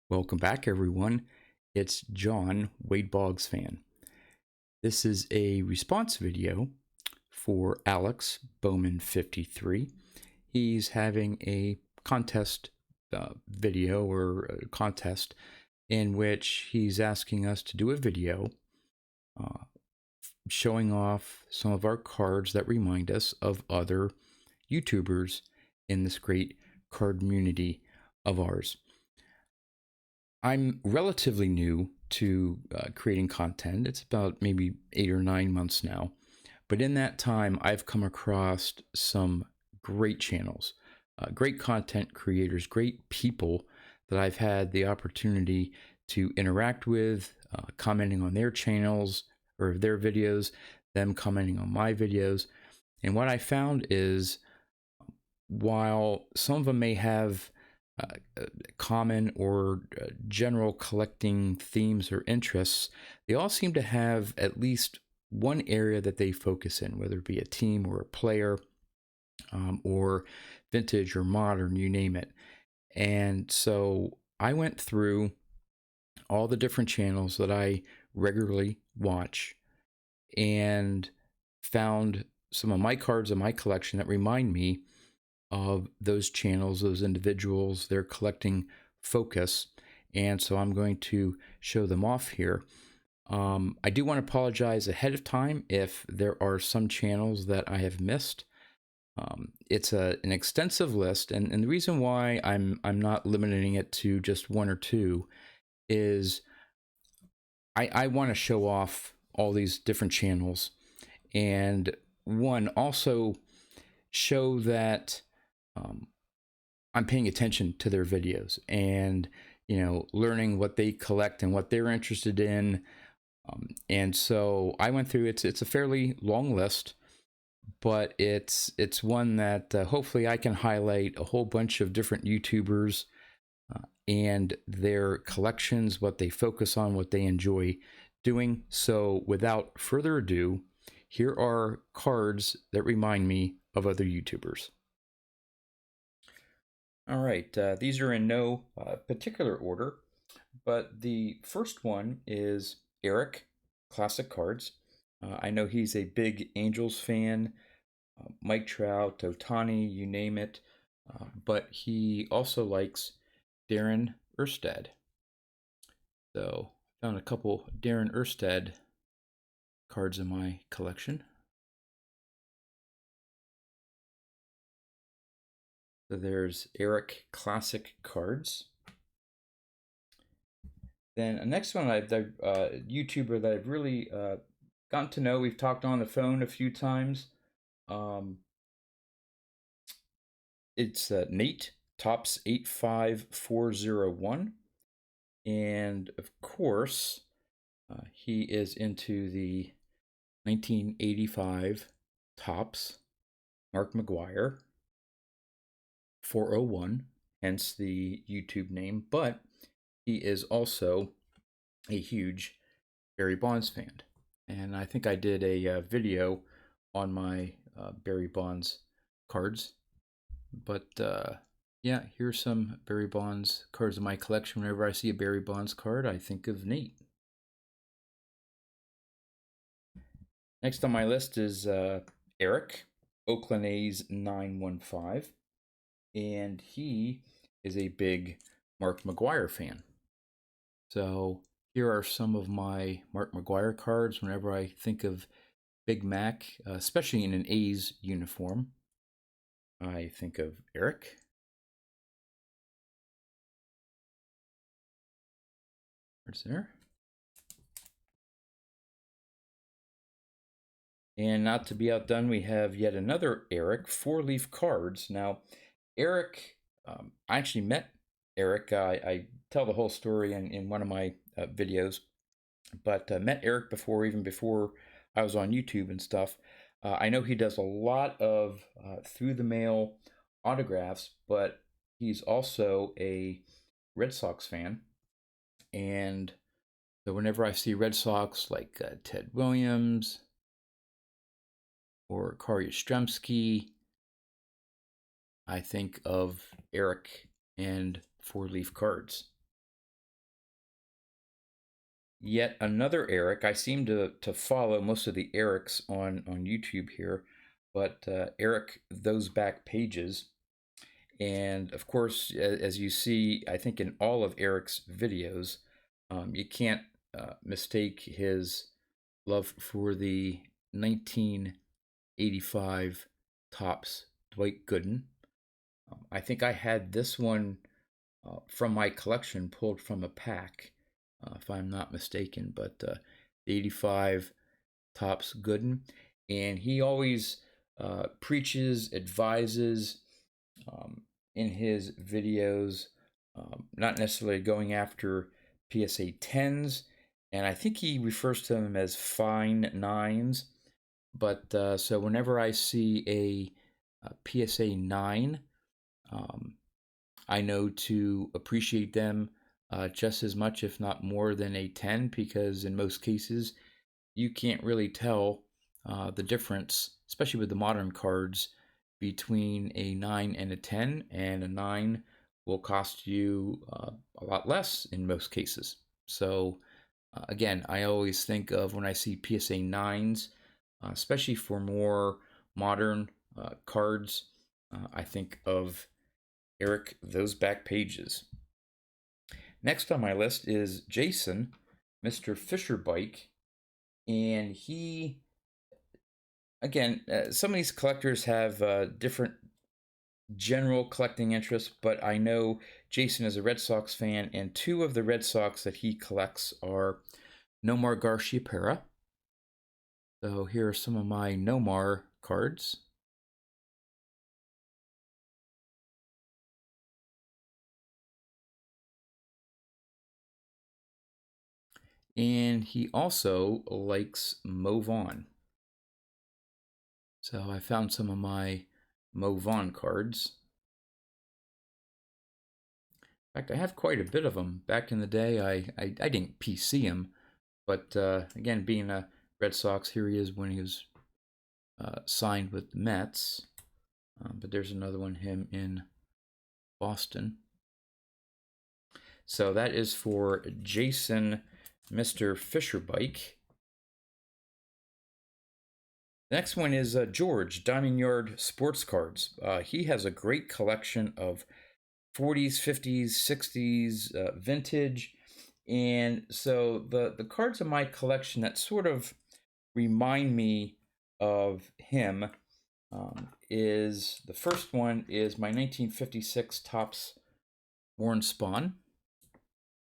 Welcome back, everyone. It's John, Wade Boggs fan. This is a response video for Alex Bowman53. He's having a contest video or a contest in which he's asking us to do a video uh, showing off some of our cards that remind us of other YouTubers in this great card community of ours. I'm relatively new to creating content. It's about maybe 8 or 9 months now. But in that time, I've come across some great channels, great content creators, great people that I've had the opportunity to interact with, commenting on their channels or their videos, them commenting on my videos. And what I found is while some of them may have common or general collecting themes or interests, they all seem to have at least one area that they focus in, whether it be a team or a player, or vintage or modern, you name it. And so I went through all the different channels that I regularly watch and found some of my cards in my collection that remind me of those channels, those individuals, their collecting focus. And so I'm going to show them off here. I do want to apologize ahead of time if there are some channels that I have missed. It's an extensive list, and the reason why I'm not limiting it to just one or two is I want to show off all these different channels, and one also show that I'm paying attention to their videos and learning what they collect and what they're interested in. And so I went through it's a fairly long list, but it's one that hopefully I can highlight a whole bunch of different YouTubers and their collections, what they focus on, what they enjoy doing. So without further ado, here are cards that remind me of other YouTubers. All right, these are in no particular order, but the first one is Eric, Classic Cards. I know he's a big Angels fan, Mike Trout, Otani, you name it, but he also likes Darren Erstad. So I found a couple Darren Erstad cards in my collection. So there's Eric Classic Cards. Then the next one, I've YouTuber that I've really gotten to know. We've talked on the phone a few times. It's Nate Tops 85401, and of course, he is into the 1985 Tops Mark McGwire 401, hence the YouTube name. But he is also a huge Barry Bonds fan, and I think I did a video on my Barry Bonds cards. But yeah, here's some Barry Bonds cards in my collection. Whenever I see a Barry Bonds card, I think of Nate. Next on my list is Eric, Oakland A's 915, and he is a big Mark McGwire fan. So here are some of my Mark McGwire cards. Whenever I think of Big Mac, especially in an A's uniform, I think of Eric. Where's there? And not to be outdone, we have yet another Eric, 4-leaf cards. Now, Eric, I actually met Eric. I tell the whole story in one of my videos, but met Eric even before I was on YouTube and stuff. I know he does a lot of through the mail autographs, but he's also a Red Sox fan. And so whenever I see Red Sox like Ted Williams or Carl Yastrzemski, I think of Eric and 4-leaf cards. yet another Eric. I seem to follow most of the Erics on YouTube here, but Eric Those Back Pages. And of course, as you see, I think in all of Eric's videos, you can't mistake his love for the 1985 Topps Dwight Gooden. I think I had this one from my collection pulled from a pack, if I'm not mistaken, but the 85 Topps Gooden. And he always preaches, advises in his videos, not necessarily going after PSA 10s, and I think he refers to them as fine nines. But so whenever I see a PSA 9, um, I know to appreciate them just as much, if not more, than a 10, because in most cases, you can't really tell the difference, especially with the modern cards, between a 9 and a 10, and a 9 will cost you a lot less in most cases. So, again, I always think of when I see PSA 9s, especially for more modern cards, I think of Eric Those Back Pages. Next on my list is Jason, Mr. Fisher Bike, and he, again, some of these collectors have different general collecting interests, but I know Jason is a Red Sox fan, and two of the Red Sox that he collects are Nomar Garciaparra. So here are some of my Nomar cards. And he also likes Mo Vaughn. So I found some of my Mo Vaughn cards. In fact, I have quite a bit of them. Back in the day, I didn't PC him, but again, being a Red Sox, here he is when he was signed with the Mets. But there's another one, him in Boston. So that is for Jason, Mr. Fisher Bike. The next one is George, Diamond Yard Sports Cards. He has a great collection of 40s, 50s, 60s, vintage. And so the cards in my collection that sort of remind me of him is, the first one is my 1956 Topps Warren Spahn.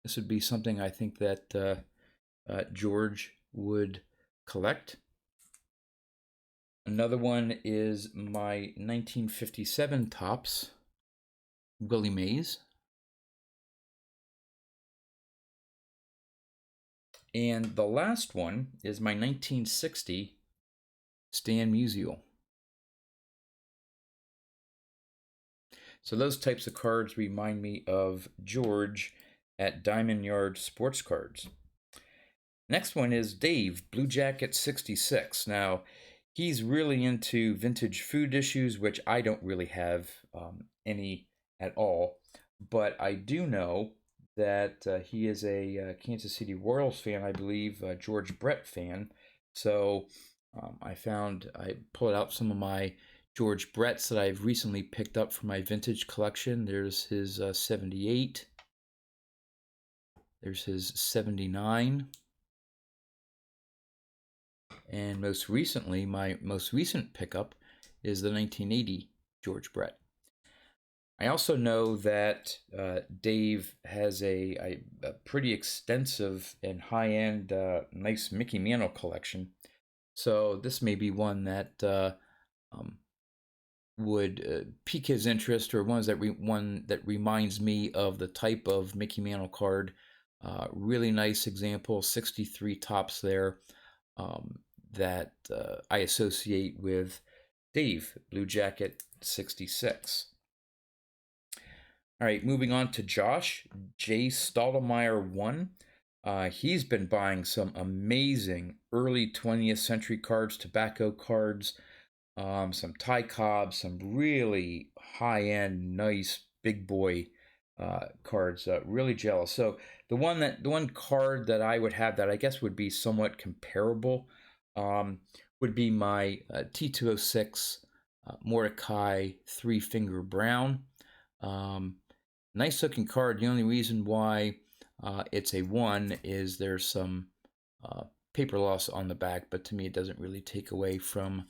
This would be something I think that George would collect. Another one is my 1957 Topps Willie Mays. And the last one is my 1960 Stan Musial. So those types of cards remind me of George at Diamond Yard Sports Cards. Next one is Dave, Blue Jacket 66. Now, he's really into vintage food issues, which I don't really have any at all. But I do know that he is a Kansas City Royals fan, I believe, George Brett fan. So I pulled out some of my George Bretts that I've recently picked up for my vintage collection. There's his 78. There's his 79. And most recently, my most recent pickup is the 1980 George Brett. I also know that Dave has a pretty extensive and high-end, nice Mickey Mantle collection. So this may be one that would pique his interest, or one that reminds me of the type of Mickey Mantle card. Really nice example, 63 Topps there, that I associate with Dave, Blue Jacket 66. All right, moving on to Josh, J. Stottlemyre 1. He's been buying some amazing early 20th century cards, tobacco cards, some Ty Cobb, some really high-end, nice, big boy cards. Really jealous. So the one card that I would have that I guess would be somewhat comparable would be my T206 Mordecai Three Finger Brown. Um, Nice looking card. The only reason why it's a 1 is there's some uh, paper loss on the back, but to me it doesn't really take away from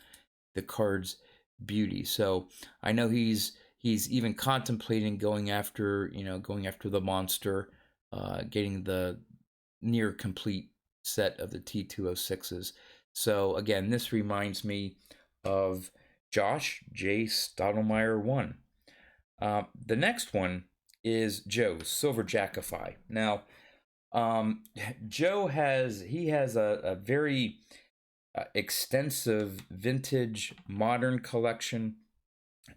the card's beauty. So I know he's even contemplating going after the monster, getting the near complete set of the T206s. So again, this reminds me of Josh J. Stottlemyre 1. The next one is Joe Silver Jackify. Now, Joe has a very extensive vintage modern collection.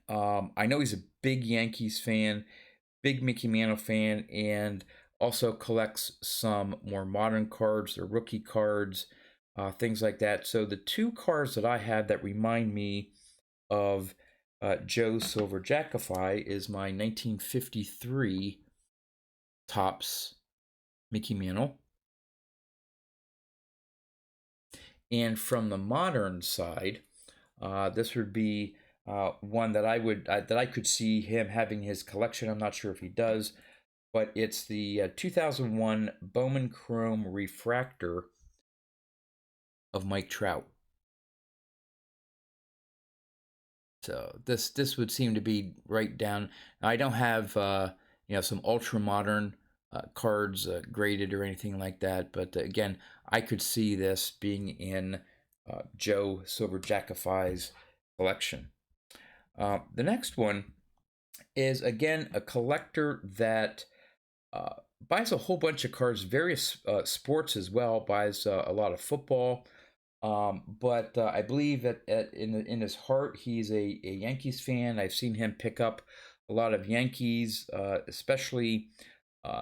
I know he's a big Yankees fan, big Mickey Mantle fan, and also collects some more modern cards, or rookie cards, things like that. So the two cards that I have that remind me of Joe Silver Jackify is my 1953 Topps Mickey Mantle. And from the modern side, this would be one that I could see him having his collection. I'm not sure if he does, but it's the 2001 Bowman Chrome Refractor of Mike Trout. So this would seem to be right down. I don't have some ultra modern cards graded or anything like that, but again, I could see this being in Joe Silver Jackify's collection. The next one is again a collector that buys a whole bunch of cards, various sports as well. Buys a lot of football. But I believe that in his heart, he's a Yankees fan. I've seen him pick up a lot of Yankees, especially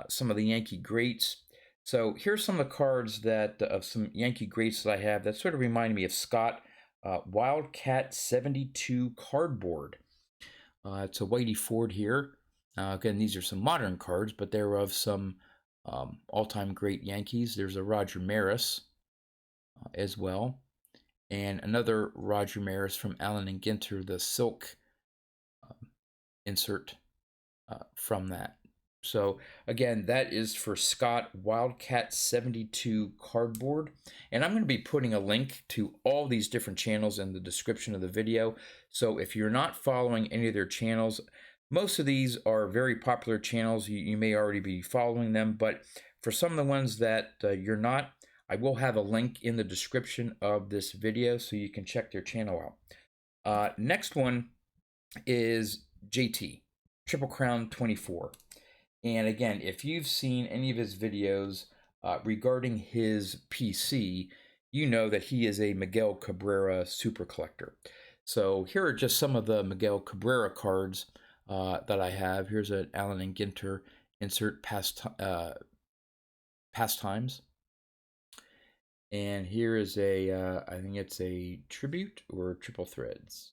some of the Yankee greats. So here's some of the cards of some Yankee greats that I have that sort of remind me of Scott. Wildcat 72 cardboard. It's a Whitey Ford here. Again, these are some modern cards, but they're of some all-time great Yankees. There's a Roger Maris as well, and another Roger Maris from Allen and Ginter, the silk insert from that. So again, that is for Scott Wildcat 72 cardboard, and I'm going to be putting a link to all these different channels in the description of the video. So if you're not following any of their channels, most of these are very popular channels. You may already be following them, but for some of the ones that you're not, I will have a link in the description of this video so you can check their channel out. Next one is JT, Triple Crown 24. And again, if you've seen any of his videos regarding his PC, you know that he is a Miguel Cabrera super collector. So here are just some of the Miguel Cabrera cards that I have. Here's an Allen and Ginter insert pastimes. And here is I think it's a tribute or triple threads.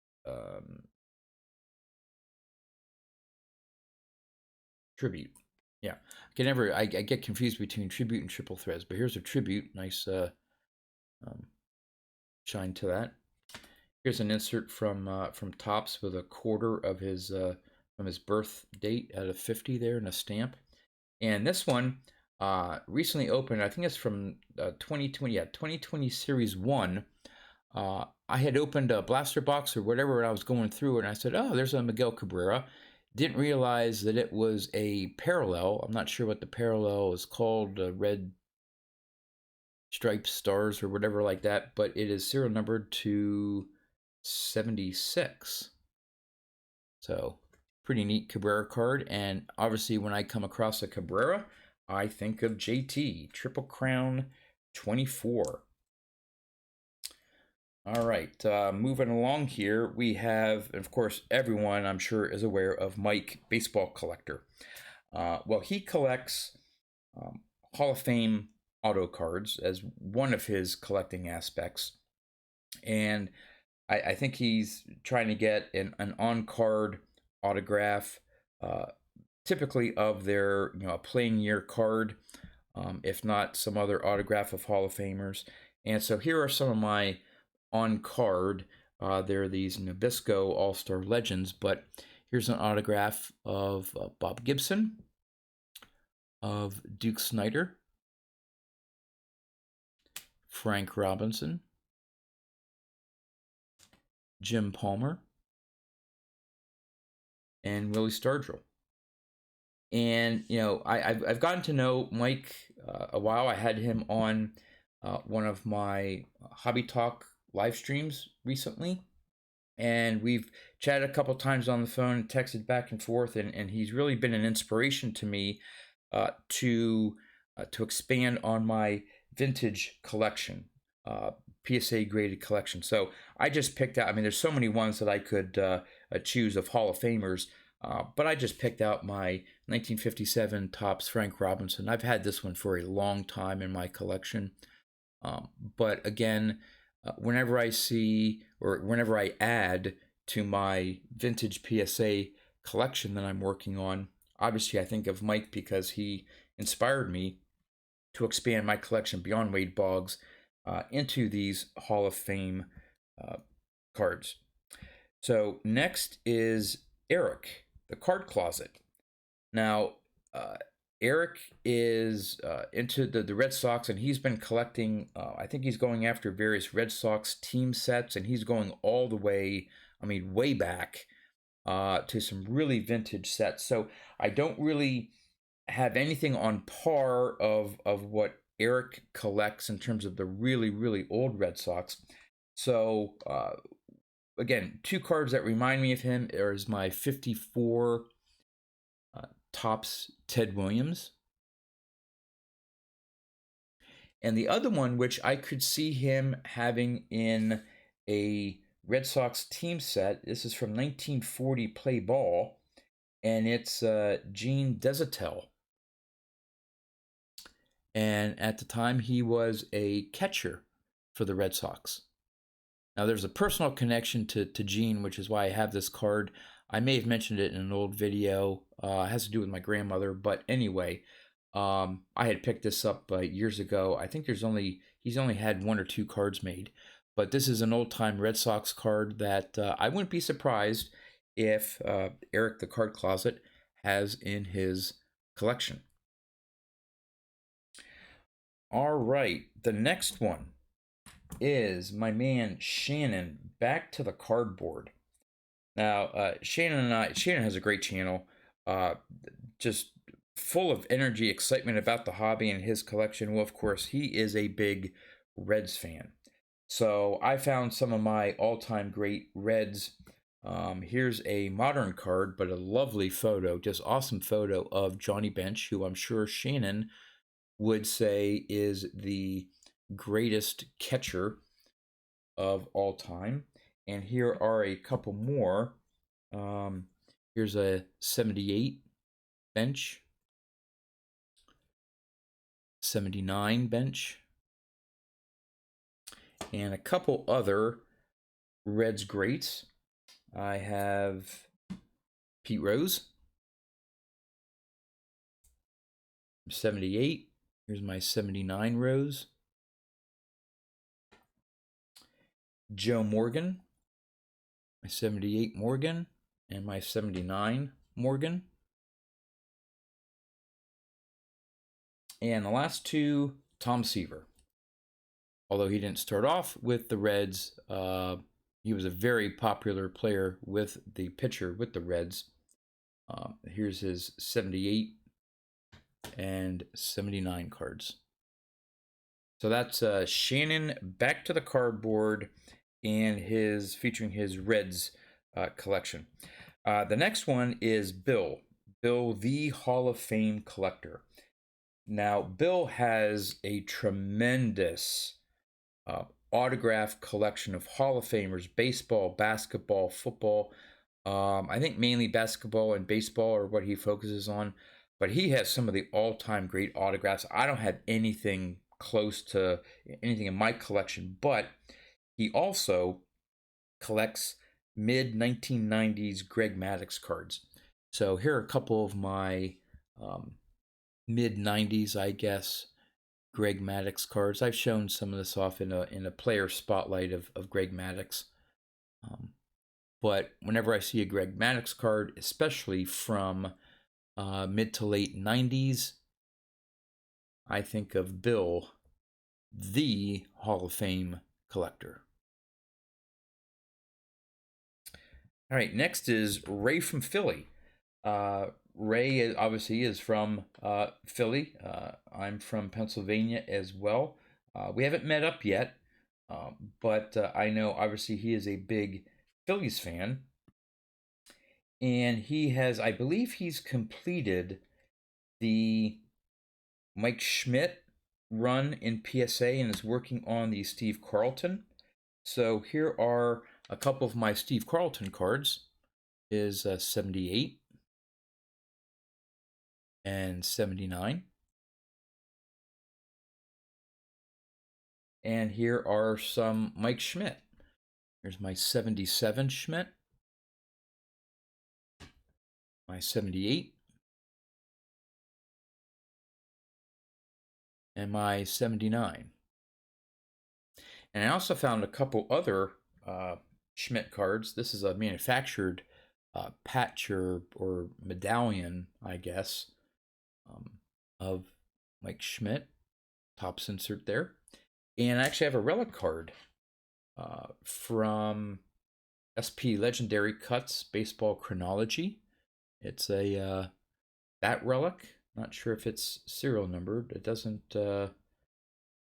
Tribute. Yeah, I get confused between tribute and triple threads, but here's a tribute. Nice shine to that. Here's an insert from Topps with a quarter of his from his birth date out of 50 there, and a stamp. And this one recently opened. I think it's from 2020. Yeah, 2020 Series 1. I had opened a blaster box or whatever, and I was going through it, and I said, "Oh, there's a Miguel Cabrera." Didn't realize that it was a parallel. I'm not sure what the parallel is called, red stripes, stars, or whatever like that, but it is serial numbered to 76. So pretty neat Cabrera card. And obviously when I come across a Cabrera, I think of JT, Triple Crown 24. All right, moving along here, we have, of course, everyone I'm sure is aware of Mike, baseball collector. Well, he collects Hall of Fame auto cards as one of his collecting aspects. And I think he's trying to get an on-card autograph typically of their a playing year card, if not some other autograph of Hall of Famers. And so here are some of my on card. There are these Nabisco All Star Legends, but here's an autograph of Bob Gibson, of Duke Snider, Frank Robinson, Jim Palmer, and Willie Stargell. And I've gotten to know Mike a while. I had him on one of my Hobby Talk live streams recently, and we've chatted a couple times on the phone, texted back and forth, and he's really been an inspiration to me to expand on my vintage collection, PSA graded collection. So I just picked out, I mean, there's so many ones that I could choose of Hall of Famers, but I just picked out my 1957 Topps Frank Robinson. I've had this one for a long time in my collection. But again, whenever I see or whenever I add to my vintage PSA collection that I'm working on, obviously I think of Mike because he inspired me to expand my collection beyond Wade Boggs into these Hall of Fame cards. So next is Eric, the card closet. Now, Eric is into the Red Sox, and he's been collecting, I think he's going after various Red Sox team sets, and he's going all the way, I mean, way back to some really vintage sets. So I don't really have anything on par of what Eric collects in terms of the really, really old Red Sox. So, again, two cards that remind me of him is my 54 Topps Ted Williams. And the other one, which I could see him having in a Red Sox team set, this is from 1940 Play Ball, and it's Gene Desautels. And at the time, he was a catcher for the Red Sox. Now, there's a personal connection to Gene, which is why I have this card. I may have mentioned it in an old video. It has to do with my grandmother. But anyway, I had picked this up years ago. I think he's only had one or two cards made. But this is an old-time Red Sox card that I wouldn't be surprised if Eric the Card Closet has in his collection. All right, the next one is my man Shannon, back to the cardboard. Now, Shannon has a great channel, just full of energy, excitement about the hobby and his collection. Well, of course, he is a big Reds fan. So I found some of my all-time great Reds. Here's a modern card, but a lovely photo, just awesome photo of Johnny Bench, who I'm sure Shannon would say is the greatest catcher of all time. And here are a couple more. Here's a 78 Bench, 79 Bench, and a couple other Reds greats. I have Pete Rose, 78. Here's my 79 Rose. Joe Morgan, my 78 Morgan, and my 79 Morgan. And the last two, Tom Seaver. Although he didn't start off with the Reds, he was a very popular player with the pitcher with the Reds. Here's his 78 and 79 cards. So that's Shannon back to the cardboard and featuring his Reds collection. The next one is Bill the Hall of Fame collector. Now, Bill has a tremendous autograph collection of Hall of Famers, baseball, basketball, football. I think mainly basketball and baseball are what he focuses on, but he has some of the all-time great autographs. I don't have anything close to anything in my collection, but he also collects mid-1990s Greg Maddux cards. So here are a couple of my mid 90s, I guess, Greg Maddux cards. I've shown some of this off in a player spotlight of Greg Maddux. But whenever I see a Greg Maddux card, especially from mid to late 90s, I think of Bill, the Hall of Fame collector. All right, next is Ray from Philly. Ray obviously is from Philly. I'm from Pennsylvania as well. We haven't met up yet, but I know obviously he is a big Phillies fan. And he has, I believe he's completed the Mike Schmidt run in PSA and is working on the Steve Carlton. So here are a couple of my Steve Carlton cards. Is 78 and 79. And here are some Mike Schmidt. Here's my 77 Schmidt, my 78, and my 79. And I also found a couple other Schmidt cards. This is a manufactured patch or medallion, I guess, of Mike Schmidt. Topps insert there. And I actually have a relic card from SP Legendary Cuts Baseball Chronology. It's a that relic. Not sure if it's serial numbered. It doesn't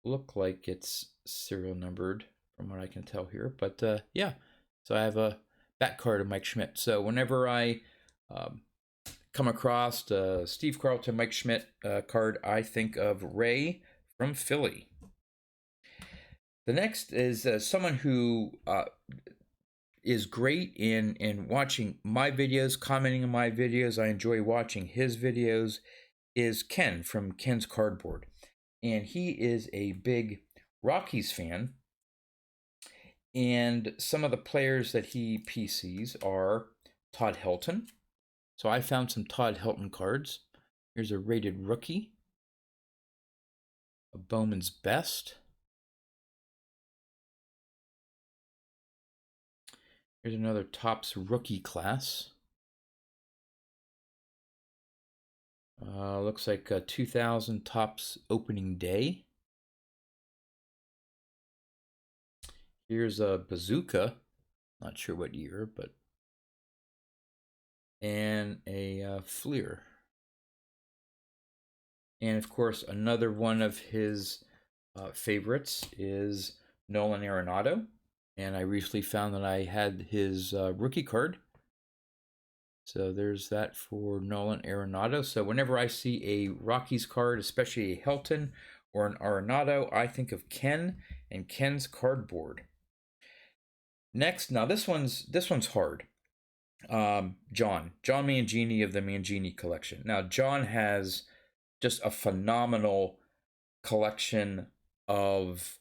look like it's serial numbered from what I can tell here. But yeah, so I have a bat card of Mike Schmidt. So whenever I come across a Steve Carlton, Mike Schmidt card, I think of Ray from Philly. The next is someone who is great in watching my videos, commenting on my videos. I enjoy watching his videos. Is Ken from Ken's Cardboard. And he is a big Rockies fan. And some of the players that he PCs are Todd Helton. So I found some Todd Helton cards. Here's a rated rookie, a Bowman's Best. Here's another Topps rookie class. Looks like 2000 Topps opening day. Here's a Bazooka. Not sure what year, but. And a Fleer. And of course, another one of his favorites is Nolan Arenado. And I recently found that I had his rookie card. So there's that for Nolan Arenado. So whenever I see a Rockies card, especially a Helton or an Arenado, I think of Ken and Ken's Cardboard. Next, now this one's hard. John Mangini of the Mangini collection. Now John has just a phenomenal collection of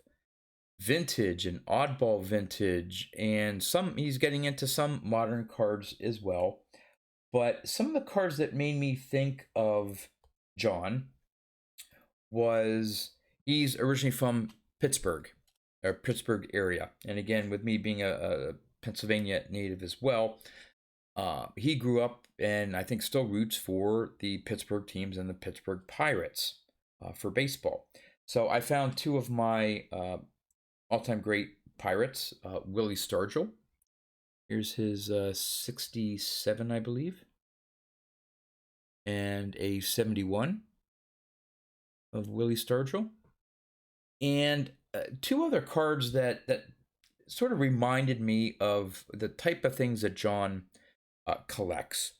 vintage and oddball vintage, and he's getting into some modern cards as well. But some of the cards that made me think of John was he's originally from Pittsburgh area, and again, with me being a Pennsylvania native as well, he grew up and I think still roots for the Pittsburgh teams and the Pittsburgh Pirates for baseball. So I found two of my all-time great Pirates, Willie Stargell. Here's his 67, I believe, and a 71 of Willie Stargell. And two other cards that sort of reminded me of the type of things that John collects.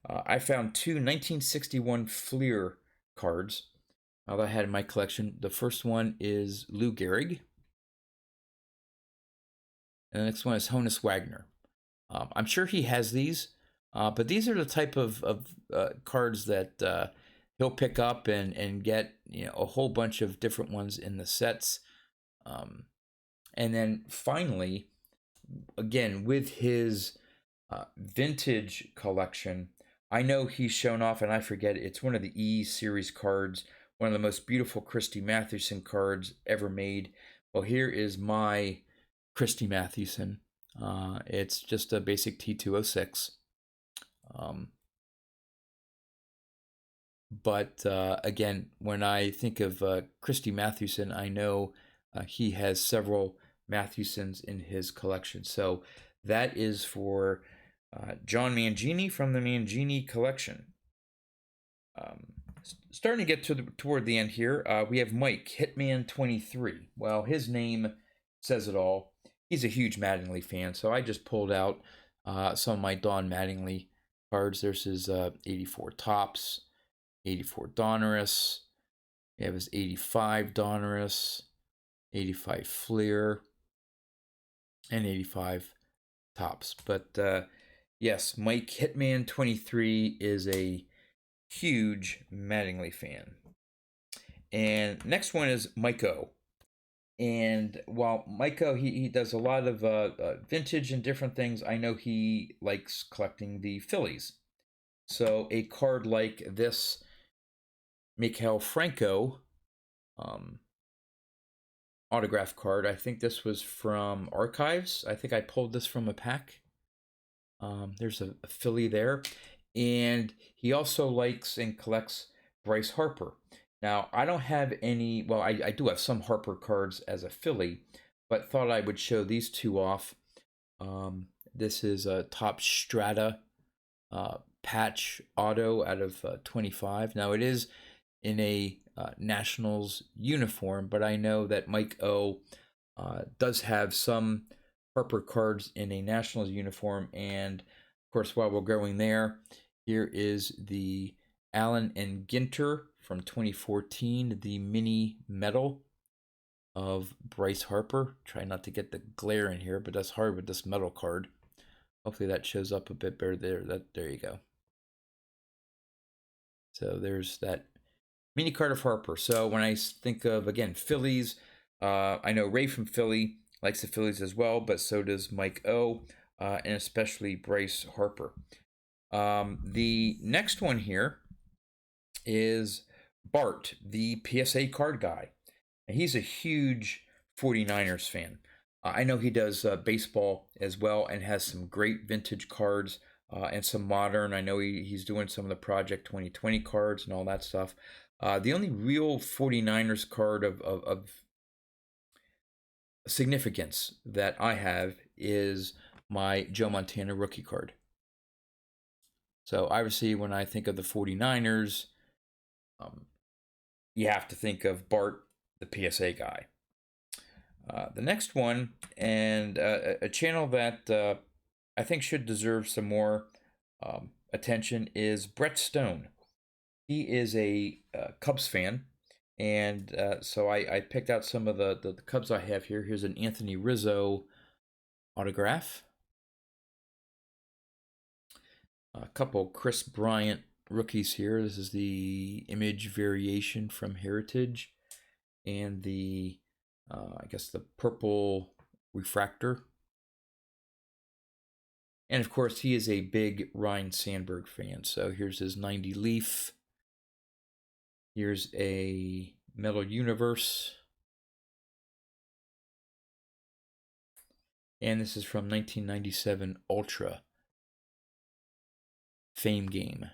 I found two 1961 Fleer cards that I had in my collection. The first one is Lou Gehrig, and the next one is Honus Wagner. I'm sure he has these, but these are the type of cards that he'll pick up and get, a whole bunch of different ones in the sets. And then finally, again, with his vintage collection, I know he's shown off, and I forget, it's one of the E series cards, one of the most beautiful Christy Mathewson cards ever made. Well, here is my Christy Mathewson. It's just a basic T206. Um, but again, when I think of Christy Mathewson, I know he has several Mathewsons in his collection. So that is for John Mangini from the Mangini collection. Starting to get toward the end here, we have Mike Hitman23. Well, his name says it all. He's a huge Mattingly fan, so I just pulled out some of my Don Mattingly cards. There's his 84 Tops, 84 Donruss. We have his 85 Donruss, 85 Fleer, and 85 Tops. But yes, Mike Hitman23 is a huge Mattingly fan. And next one is Mike O. And while Mike O, he does a lot of vintage and different things, I know he likes collecting the Phillies. So a card like this Maikel Franco autograph card, I think this was from Archives. I think I pulled this from a pack. There's a Philly there. And he also likes and collects Bryce Harper. Now, I don't have any, well, I do have some Harper cards as a Philly, but thought I would show these two off. This is a Top Strata patch auto out of 25. Now, it is in a Nationals uniform, but I know that Mike O does have some Harper cards in a Nationals uniform. And of course, while we're going there, here is the Allen and Ginter from 2014, the mini metal of Bryce Harper. Try not to get the glare in here, but that's hard with this metal card. Hopefully that shows up a bit better there. There you go. So there's that mini card of Harper. So when I think of, again, Phillies, I know Ray from Philly likes the Phillies as well, but so does Mike O, and especially Bryce Harper. The next one here is Bart, the PSA card guy. And he's a huge 49ers fan. I know he does baseball as well and has some great vintage cards and some modern. I know he's doing some of the Project 2020 cards and all that stuff. The only real 49ers card of significance that I have is my Joe Montana rookie card. So obviously when I think of the 49ers, you have to think of Bart, the PSA guy. The next one, and a channel that I think should deserve some more attention, is Brett Stone. He is a Cubs fan, and so I picked out some of the Cubs I have here. Here's an Anthony Rizzo autograph. A couple Chris Bryant rookies here. This is the image variation from Heritage, and the I guess the purple refractor. And of course, he is a big Ryne Sandberg fan. So here's his 90 Leaf. Here's a Metal Universe. And this is from 1997 Ultra Fame Game.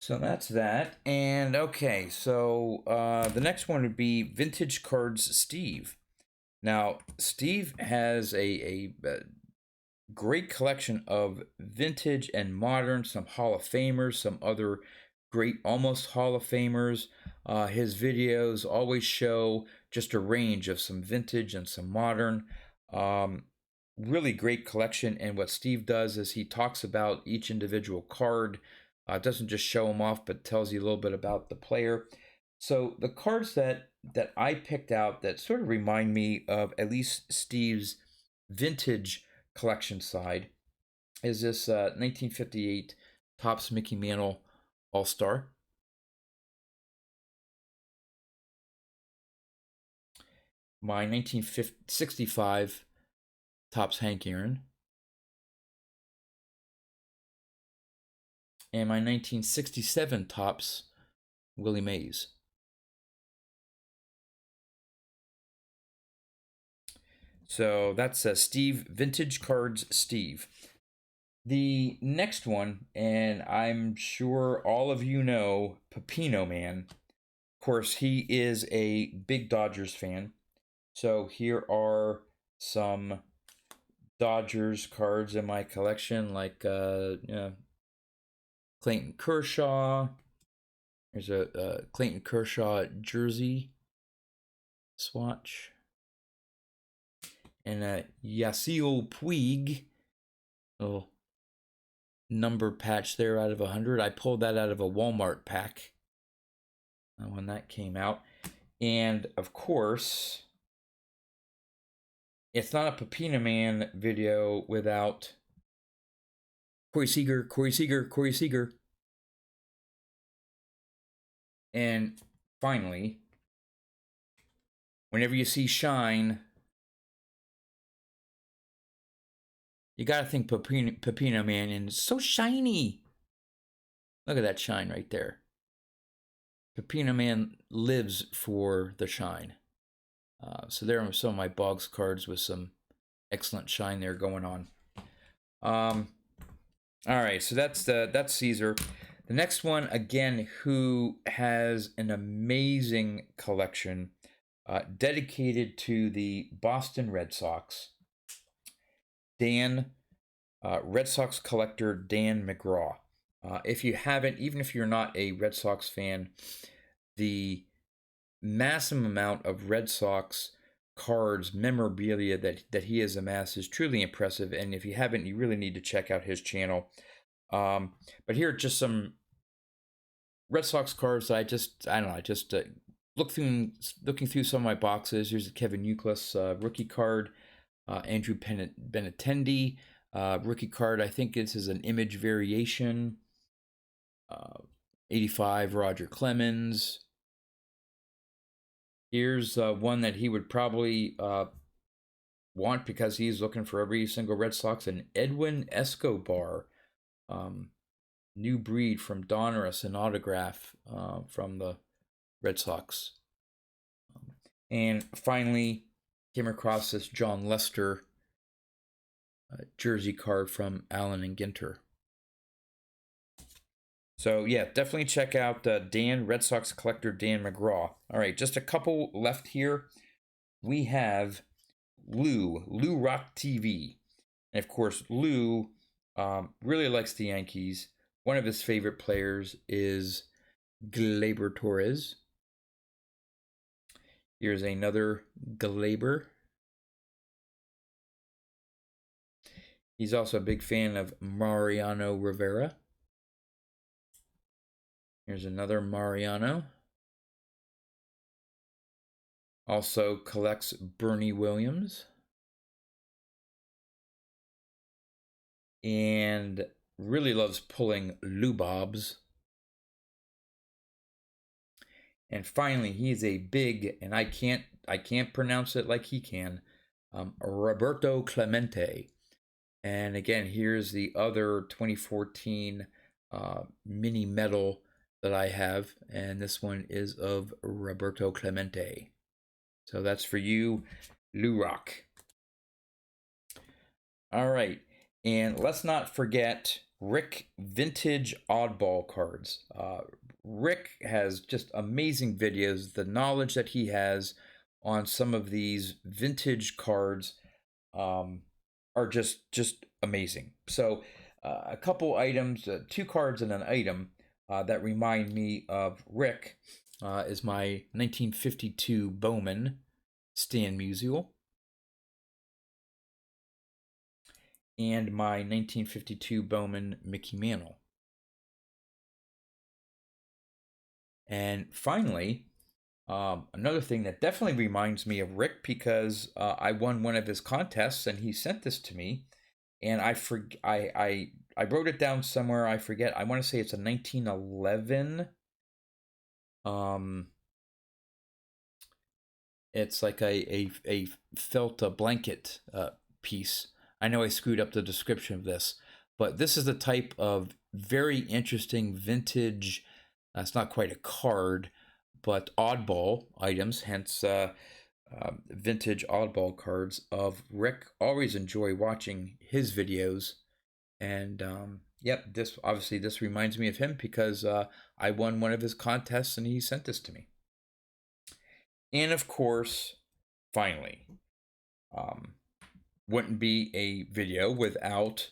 So that's that. And okay, so the next one would be Vintage Cards Steve. Now, Steve has a great collection of vintage and modern, some Hall of Famers, some other great almost Hall of Famers. His videos always show just a range of some vintage and some modern. Really great collection. And what Steve does is he talks about each individual card. Doesn't just show them off, but tells you a little bit about the player. So the cards that I picked out that sort of remind me of at least Steve's vintage collection side is this 1958 Topps Mickey Mantle All-Star. My 1965 Topps Hank Aaron. and my 1967 Topps Willie Mays. So that's Steve, Vintage Cards Steve. The next one, and I'm sure all of you know Pepino Man. Of course, he is a big Dodgers fan. So here are some Dodgers cards in my collection, like Clayton Kershaw. There's a Clayton Kershaw jersey swatch. And a Yasiel Puig little number patch there out of 100. I pulled that out of a Walmart pack when that came out. And of course, it's not a Pepino Man video without Corey Seager, Corey Seager, Corey Seager. And finally, whenever you see shine, you gotta think Pepino Man, and it's so shiny. Look at that shine right there. Pepino Man lives for the shine. So there are some of my Boggs cards with some excellent shine there going on. All right, so that's Caesar. The next one, again, who has an amazing collection dedicated to the Boston Red Sox. Dan, Red Sox collector Dan McGraw. If you haven't, even if you're not a Red Sox fan, the massive amount of Red Sox cards, memorabilia that he has amassed is truly impressive. And if you haven't, you really need to check out his channel. But here are just some Red Sox cards that I don't know, I just looking through some of my boxes. Here's a Kevin Youkilis rookie card, Andrew Benintendi rookie card. I think this is an image variation. 85 Roger Clemens. Here's one that he would probably want because he's looking for every single Red Sox, an Edwin Escobar. New breed from Donruss, an autograph from the Red Sox. And finally, came across this John Lester jersey card from Allen and Ginter. So yeah, definitely check out Dan, Red Sox collector Dan McGraw. All right, just a couple left here. We have Lou Rock TV. And of course, Lou really likes the Yankees. One of his favorite players is Gleyber Torres. Here's another Gleyber. He's also a big fan of Mariano Rivera. Here's another Mariano. Also collects Bernie Williams. And really loves pulling Lubobs. And finally, he is a big, and I can't pronounce it like he can, Roberto Clemente. And again, here's the other 2014 mini medal that I have, and this one is of Roberto Clemente. So that's for you, Lou Rock. All right, and let's not forget Rick Vintage Oddball cards. Rick has just amazing videos. The knowledge that he has on some of these vintage cards are just amazing. So a couple items, 2 cards and an item that remind me of Rick is my 1952 Bowman Stan Musial and my 1952 Bowman Mickey Mantle. And finally, another thing that definitely reminds me of Rick, because I won one of his contests and he sent this to me, and I wrote it down somewhere. I forget. I want to say it's a 1911. It's like a felt blanket piece. I know I screwed up the description of this, but this is the type of very interesting vintage, it's not quite a card, but oddball items, hence vintage oddball cards of Rick. Always enjoy watching his videos. And yep, this reminds me of him because I won one of his contests and he sent this to me. And of course, finally, wouldn't be a video without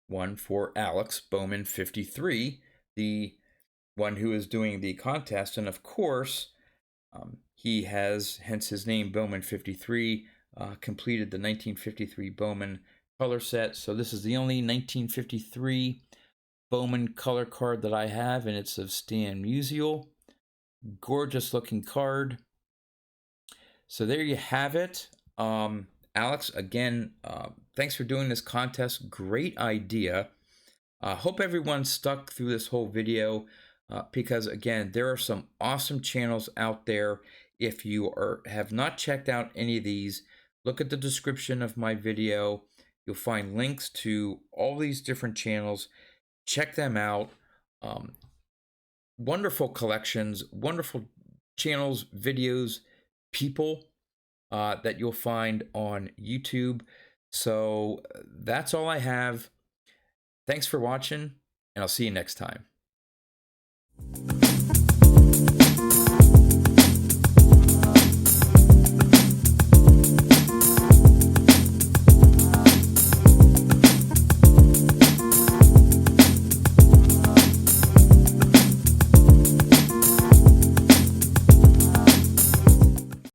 one for Alex Bowman53, the one who is doing the contest. And of course, he has, hence his name, Bowman53, completed the 1953 Bowman color set. So this is the only 1953 Bowman color card that I have, and it's of Stan Musial. Gorgeous looking card. So there you have it. Alex, again, thanks for doing this contest. Great idea. Hope everyone stuck through this whole video because, again, there are some awesome channels out there. If you have not checked out any of these, look at the description of my video. You'll find links to all these different channels. Check them out. Wonderful collections, wonderful channels, videos, people that you'll find on YouTube. So that's all I have. Thanks for watching, and I'll see you next time.